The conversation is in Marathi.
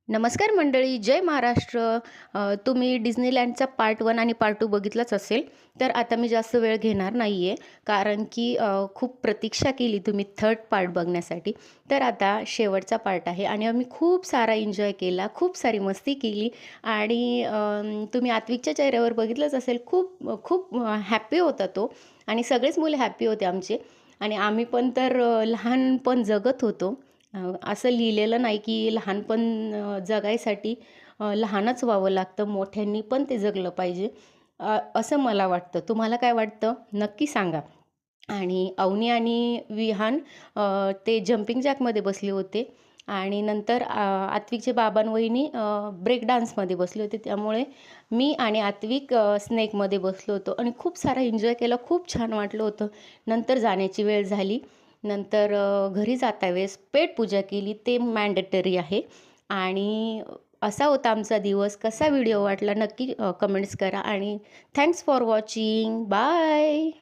नमस्कार मंडळी, जय महाराष्ट्र. तुम्ही डिझनीलँडचा पार्ट 1 आणि पार्ट 2 बघितलाच असेल. तर आता मी जास्त वेळ घेणार नाही आहे, कारण की खूप प्रतीक्षा केली तुम्ही थर्ड पार्ट बघण्यासाठी. तर आता शेवटचा पार्ट आहे आणि आम्ही खूप सारा एन्जॉय केला, खूप सारी मस्ती केली आणि तुम्ही आत्विकच्या चेहऱ्यावर बघितलंच असेल, खूप खूप हॅपी होता तो आणि सगळेच मुले हॅपी होते आमचे आणि आम्ही पण तर लहानपण जगत होतो. असं लिहिलेलं नाही की लहानपण जगायसाठी लहानच व्हावं लागतं, मोठ्यांनी पण ते जगलं पाहिजे. असं मला वाटतं. तुम्हाला काय वाटतं? नक्की सांगा. आणि अवनी आणि विहान ते जंपिंग जॅकमध्ये बसले होते आणि नंतर आत्विकचे बाबा आणि वहिनी ब्रेक डान्समध्ये बसले होते. त्यामुळे मी आणि आत्विक स्नेकमध्ये बसलो होतो आणि खूप सारा एन्जॉय केला. खूप छान वाटलं होतं. नंतर जाण्याची वेळ झाली. नंतर घरी जातावेळेस पेटपूजा केली. ते मॅन्डेटरी आहे आणि असा होता आमचा दिवस. कसा व्हिडिओ वाटला नक्की कमेंट्स करा आणि थँक्स फॉर वॉचिंग. बाय.